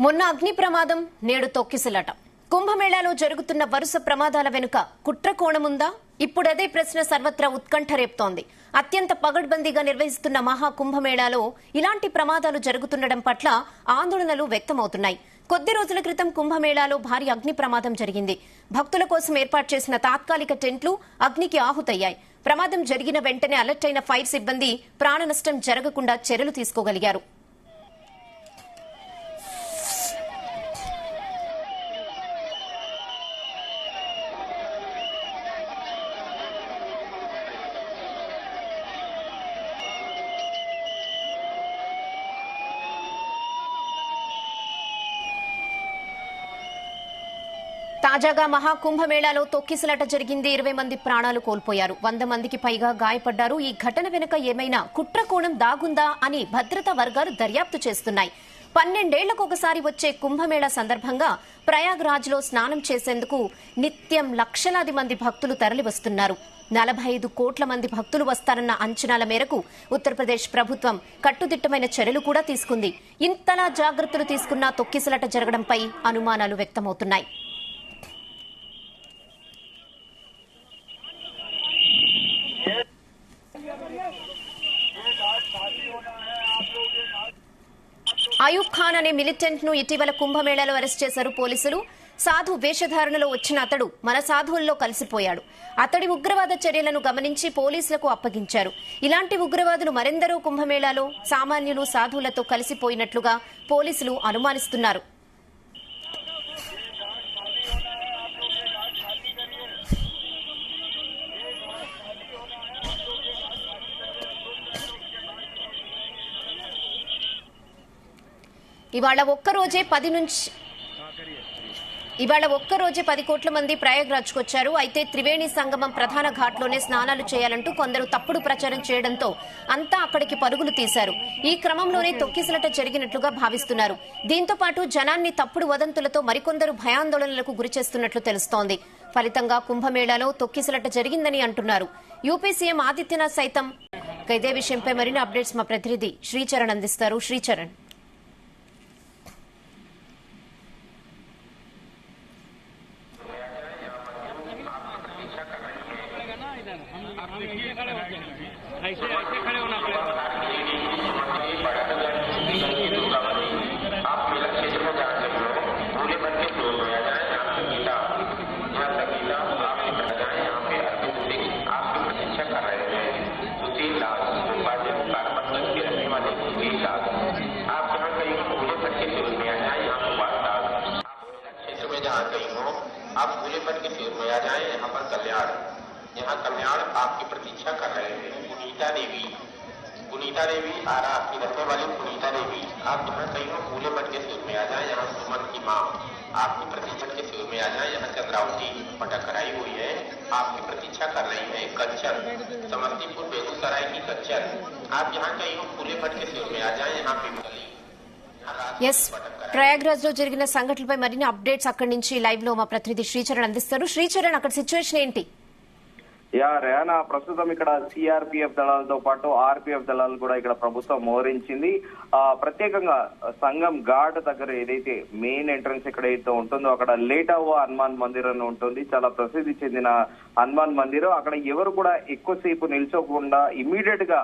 మొన్న అగ్ని ప్రమాదం నేడు తొక్కిసలాట. కుంభమేళాలో జరుగుతున్న వరుస ప్రమాదాల వెనుక కుట్ర కోణముందా? ఇప్పుడదే ప్రశ్న సర్వత్రా ఉత్కంఠ రేపుతోంది. అత్యంత పగడ్బందీగా నిర్వహిస్తున్న మహా కుంభమేళాలో ఇలాంటి ప్రమాదాలు జరుగుతుండడం పట్ల ఆందోళనలు వ్యక్తమవుతున్నాయి. కొద్ది రోజుల క్రితం కుంభమేళాలో భారీ అగ్ని ప్రమాదం జరిగింది. భక్తుల కోసం ఏర్పాటు చేసిన తాత్కాలిక టెంట్లు అగ్నికి ఆహుతయ్యాయి. ప్రమాదం జరిగిన వెంటనే అలర్ట్ అయిన ఫైర్ సిబ్బంది ప్రాణ నష్టం జరగకుండా చర్యలు తీసుకోగలిగారు. తాజాగా మహాకుంభమేళాలో తొక్కిసలాట జరిగింది. 20 మంది ప్రాణాలు కోల్పోయారు. 100 మందికి పైగా గాయపడ్డారు. ఈ ఘటన వెనుక ఏమైనా కుట్ర కోణం దాగుందా అని భద్రతా వర్గాలు దర్యాప్తు చేస్తున్నాయి. 12 ఏళ్లకు ఒకసారి వచ్చే కుంభమేళా సందర్భంగా ప్రయాగ్రాజ్ లో స్నానం చేసేందుకు నిత్యం లక్షలాది మంది భక్తులు తరలివస్తున్నారు. 45 కోట్ల మంది భక్తులు వస్తారన్న అంచనాల మేరకు ఉత్తరప్రదేశ్ ప్రభుత్వం కట్టుదిట్టమైన చర్యలు కూడా తీసుకుంది. ఇంతలా జాగ్రత్తలు తీసుకున్నా తొక్కిసలాట జరగడంపై అనుమానాలు వ్యక్తమవుతున్నాయి. అయూబ్ ఖాన్ అనే మిలిటెంట్ ను ఇటీవల కుంభమేళాలో అరెస్ట్ చేశారు పోలీసులు. సాధు వేషధారణలో వచ్చిన అతడు మన సాధువుల్లో కలిసిపోయాడు. అతడి ఉగ్రవాద చర్యలను గమనించి పోలీసులకు అప్పగించారు. ఇలాంటి ఉగ్రవాదులు మరెందరో కుంభమేళాలో సామాన్యులు సాధువులతో కలిసిపోయినట్లుగా పోలీసులు అనుమానిస్తున్నారు. ఇవాళ ఒక్కరోజే 10 కోట్ల మంది ప్రయాగ్రాజ్కు వచ్చారు. అయితే త్రివేణి సంగమం ప్రధాన ఘాట్లోనే స్నానాలు చేయాలంటూ కొందరు తప్పుడు ప్రచారం చేయడంతో అంతా అక్కడికి పరుగులు తీశారు. ఈ క్రమంలోనే తొక్కిసలాట జరిగినట్లుగా భావిస్తున్నారు. దీంతో పాటు జనాన్ని తప్పుడు వదంతులతో మరికొందరు భయాందోళనలకు గురిచేస్తున్నట్లు తెలుస్తోంది. ఫలితంగా కుంభమేళాలో తొక్కిసలాట జరిగిందని అంటున్నారు. యూపీ సీఎం ఆదిత్యనాథ్ సైతం. ఇదే విషయంపై మరిన్ని అప్డేట్స్ మా ప్రతినిధి శ్రీచరణ్ అందిస్తారు. శ్రీచరణ్, ऐसे खड़े होना पड़ेगा। आप मेला क्षेत्र में जाते हो, पूरे बन के फ्लोर में आ जाए, यहाँ संगीता आपके बन जाए, यहाँ पे अरविंद सिंह आपकी प्रतीक्षा कर रहे हैं। सुशील दास कारपतगंज के रहने वाले सुशील दास, आप जहाँ कहीं पूरे बन के फ्लोर में आ जाए, यहाँ सुभाष दास आप मेला क्षेत्र में जहाँ कहीं हो, आप पूरे बन के फ्लोर में आ जाए, यहाँ पर कल्याण आपकी प्रतीक्षा कर रहे हैं। पुनीता देवी आरा आपकी रहने वाली पुनीता देवी, आप जहाँ कहीं हो पूरे बन के सूर में आ जाए, यहाँ सुमन की माँ आपकी प्रतीक्षा के सूर में आ जाए, यहाँ चंद्रावती पटक कराई हुई है, आपकी प्रतीक्षा कर रही है। कंचन समस्तीपुर बेगूसराय की कंचन, आप जहाँ कहीं हो पूरे बन के सूर में आ जाए, यहाँ पे ప్రయాగ్రాజ్ లో జరిగిన సంఘటనలపై మరిన్ని అప్డేట్స్ అక్కడి నుంచి లైవ్ లో మా ప్రతినిధి శ్రీచరణ్ అందిస్తారు. శ్రీచరణ్, అక్కడ సిచ్యువేషన్ ఏంటి? రేనా, ప్రస్తుతం ఇక్కడ సిఆర్పిఎఫ్ దళాలతో పాటు ఆర్పిఎఫ్ దళాలు కూడా ఇక్కడ ప్రభుత్వం మోహరించింది. ప్రత్యేకంగా సంగం ఘాట్ దగ్గర ఏదైతే మెయిన్ ఎంట్రన్స్ ఎక్కడైతే ఉంటుందో అక్కడ లేటావో హనుమాన్ మందిర్ అని ఉంటుంది. చాలా ప్రసిద్ధి చెందిన హనుమాన్ మందిరం. అక్కడ ఎవరు కూడా ఎక్కువసేపు నిల్చోకుండా ఇమీడియట్ గా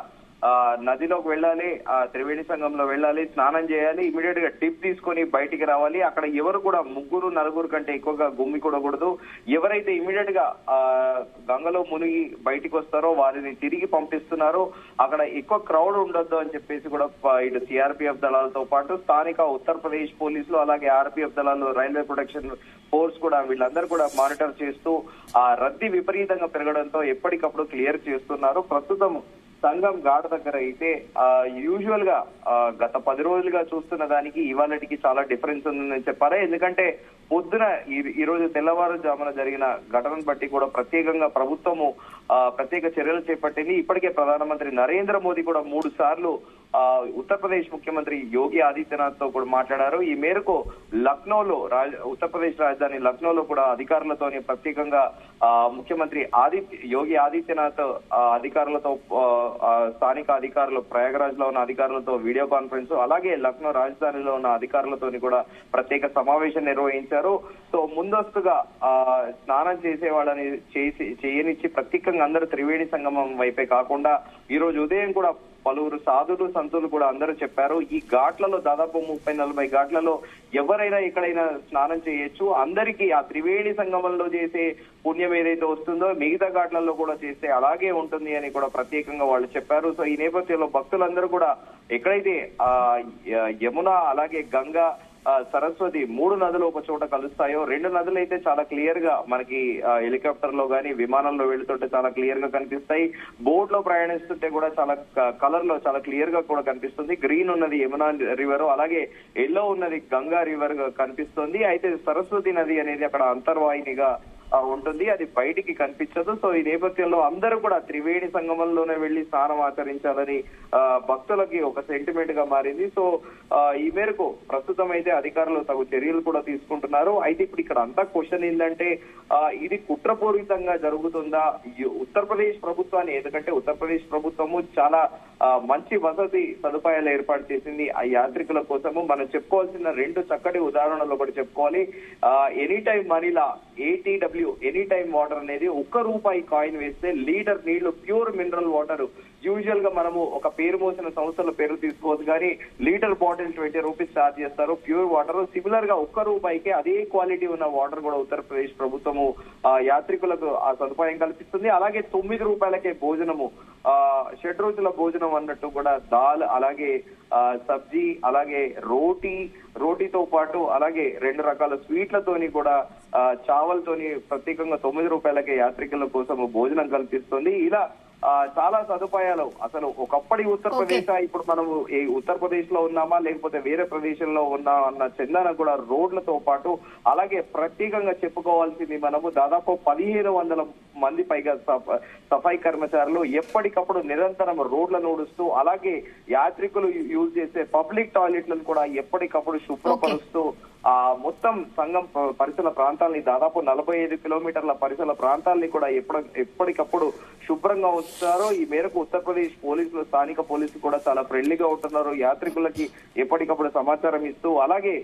నదిలోకి వెళ్ళాలి, త్రివేణి సంఘంలో వెళ్ళాలి, స్నానం చేయాలి, ఇమీడియట్ గా టిప్ తీసుకొని బయటికి రావాలి. అక్కడ ఎవరు కూడా 3-4 కంటే ఎక్కువగా గుమ్మికూడకూడదు. ఎవరైతే ఇమీడియట్ గా గంగలో మునిగి బయటికి వస్తారో వారిని తిరిగి పంపిస్తున్నారు. అక్కడ ఎక్కువ క్రౌడ్ ఉండొద్దు అని చెప్పేసి కూడా ఇటు సిఆర్పిఎఫ్ దళాలతో పాటు స్థానిక ఉత్తరప్రదేశ్ పోలీసులు అలాగే ఆర్పిఎఫ్ దళాలు, రైల్వే ప్రొటెక్షన్ ఫోర్స్ కూడా వీళ్ళందరూ కూడా మానిటర్ చేస్తూ ఆ రద్దీ విపరీతంగా పెరగడంతో ఎప్పటికప్పుడు క్లియర్ చేస్తున్నారు. ప్రస్తుతం సంగం ఘాట్ దగ్గర అయితే యూజువల్ గా గత 10 రోజులుగా చూస్తున్న దానికి ఇవాళకి చాలా డిఫరెన్స్ ఉందని చెప్పాలి. ఎందుకంటే పొద్దున ఈ రోజు తెల్లవారుజామున జరిగిన ఘటనను బట్టి కూడా ప్రత్యేకంగా ప్రభుత్వము ప్రత్యేక చర్యలు చేపట్టింది. ఇప్పటికే ప్రధానమంత్రి నరేంద్ర మోదీ కూడా 3 సార్లు ఉత్తరప్రదేశ్ ముఖ్యమంత్రి యోగి ఆదిత్యనాథ్ తో కూడా మాట్లాడారు. ఈ మేరకు లక్నోలో ఉత్తరప్రదేశ్ రాజధాని లక్నోలో కూడా అధికారులతోని ప్రత్యేకంగా ముఖ్యమంత్రి యోగి ఆదిత్యనాథ్ అధికారులతో స్థానిక అధికారులు ప్రయాగరాజ్ లో ఉన్న అధికారులతో వీడియో కాన్ఫరెన్స్, అలాగే లక్నో రాజధానిలో ఉన్న అధికారులతోని కూడా ప్రత్యేక సమావేశం నిర్వహించారు. సో ముందస్తుగా స్నానం చేసే వాళ్ళని చేయనిచ్చి ప్రత్యేకంగా అందరూ త్రివేణి సంగమం వైపే కాకుండా ఈ రోజు ఉదయం కూడా పలువురు సాధులు సంతులు కూడా అందరూ చెప్పారు ఈ ఘాట్లలో దాదాపు 30-40 ఘాట్లలో ఎవరైనా ఎక్కడైనా స్నానం చేయొచ్చు. అందరికీ ఆ త్రివేణి సంగమంలో చేసే పుణ్యం ఏదైతే వస్తుందో మిగతా ఘాట్లలో కూడా చేస్తే అలాగే ఉంటుంది అని కూడా ప్రత్యేకంగా వాళ్ళు చెప్పారు. సో ఈ నేపథ్యంలో భక్తులందరూ కూడా ఎక్కడైతే యమున అలాగే గంగా సరస్వతి 3 నదులు ఒక చోట కలుస్తాయో, 2 నదులు అయితే చాలా క్లియర్ గా మనకి హెలికాప్టర్ లో గానీ విమానంలో వెళ్తుంటే చాలా క్లియర్ గా కనిపిస్తాయి. బోట్ లో ప్రయాణిస్తుంటే కూడా చాలా కలర్ లో చాలా క్లియర్ గా కూడా కనిపిస్తుంది. గ్రీన్ ఉన్నది యమునా రివర్, అలాగే ఎల్లో ఉన్నది గంగా రివర్ కనిపిస్తుంది. అయితే సరస్వతి నది అనేది అక్కడ అంతర్వాహినిగా ఉంటుంది, అది బయటికి కనిపించదు. సో ఈ నేపథ్యంలో అందరూ కూడా త్రివేణి సంగమంలోనే వెళ్లి స్నానం ఆచరించాలని భక్తులకి ఒక సెంటిమెంట్ గా మారింది. సో ఈ మేరకు ప్రస్తుతం అయితే అధికారులు తగు చర్యలు కూడా తీసుకుంటున్నారు. అయితే ఇప్పుడు ఇక్కడ అంతా క్వశ్చన్ ఏంటంటే ఇది కుట్రపూరితంగా జరుగుతుందా ఉత్తరప్రదేశ్ ప్రభుత్వాన్ని, ఎందుకంటే ఉత్తరప్రదేశ్ ప్రభుత్వము చాలా మంచి వసతి సదుపాయాలు ఏర్పాటు చేసింది ఆ యాత్రికుల కోసము. మనం చెప్పుకోవాల్సిన 2 చక్కటి ఉదాహరణలు ఒకటి చెప్పుకోవాలి. Any time Manila ATW any time water అనేది ₹1 కాయిన్ వేస్తే లీటర్ నీళ్లు ప్యూర్ మినరల్ వాటర్ యూజువల్ గా మనము ఒక పేరు మోసిన సంస్థల పేరు తీసుకోవచ్చు కానీ లీటర్ బాటిల్ ₹20 ఛార్జ్ చేస్తారు ప్యూర్ వాటర్. సిమిలర్ గా ₹1కే అదే క్వాలిటీ ఉన్న వాటర్ కూడా ఉత్తరప్రదేశ్ ప్రభుత్వము యాత్రికులకు ఆ సదుపాయం కల్పిస్తుంది. అలాగే ₹9కే భోజనము, 7 రోజుల భోజనం అన్నట్టు కూడా దాల్, అలాగే సబ్జీ, అలాగే రోటీతో పాటు అలాగే 2 రకాల స్వీట్లతోని కూడా చావల్ తోని ప్రత్యేకంగా ₹9కే యాత్రికుల కోసం భోజనం కల్పిస్తుంది. ఇలా చాలా సదుపాయాలు. అసలు ఒకప్పటి ఉత్తరప్రదేశ్ ఇప్పుడు మనము ఈ ఉత్తరప్రదేశ్ లో ఉన్నామా లేకపోతే వేరే ప్రదేశంలో ఉన్నా అన్న చందన కూడా రోడ్లతో పాటు అలాగే ప్రత్యేకంగా చెప్పుకోవాల్సింది మనము దాదాపు 1500 మంది పైగా సఫాయి కర్మచారులు ఎప్పటికప్పుడు నిరంతరం రోడ్లను ఊడుస్తూ అలాగే యాత్రికులు యూజ్ చేసే పబ్లిక్ టాయిలెట్లను కూడా ఎప్పటికప్పుడు శుభ్రపరుస్తూ మొత్తం సంఘం పరిసర ప్రాంతాలని దాదాపు 45 కిలోమీటర్ల పరిసర ప్రాంతాలని కూడా ఎప్పటికప్పుడు శుభ్రంగా ఉంచుతారు. ఈ మేరకు ఉత్తరప్రదేశ్ పోలీసులు, స్థానిక పోలీసులు కూడా చాలా ఫ్రెండ్లీగా ఉంటున్నారు. యాత్రికులకి ఎప్పటికప్పుడు సమాచారం ఇస్తూ అలాగే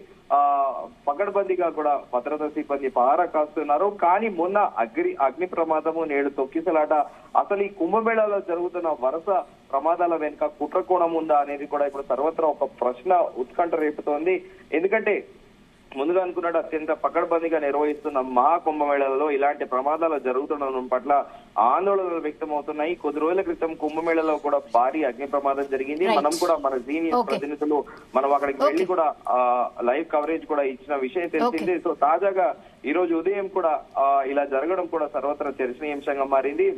పకడ్బందీగా కూడా భద్రతా సిబ్బంది పహారా కాస్తున్నారు. కానీ మొన్న అగ్ని ప్రమాదము, నేడు తొక్కిసలాట, అసలు ఈ కుంభమేళాలో జరుగుతున్న వరుస ప్రమాదాల వెనుక కుట్రకోణం ఉందా అనేది కూడా ఇప్పుడు సర్వత్రా ఒక ప్రశ్న ఉత్కంఠ రేపుతోంది. ఎందుకంటే ముందుగా అనుకున్నట్టు అత్యంత పకడ్బందీగా నిర్వహిస్తున్న మహాకుంభమేళాలలో ఇలాంటి ప్రమాదాలు జరుగుతుండడం పట్ల ఆందోళనలు వ్యక్తమవుతున్నాయి. కొద్ది రోజుల క్రితం కుంభమేళాలో కూడా భారీ అగ్ని ప్రమాదం జరిగింది. మనం కూడా మన సీనియర్ ప్రతినిధులు మనం అక్కడికి వెళ్లి కూడా లైవ్ కవరేజ్ కూడా ఇచ్చిన విషయం తెలిసింది. సో తాజాగా ఈ రోజు ఉదయం కూడా ఇలా జరగడం కూడా సర్వత్రా చర్చనీయాంశంగా మారింది.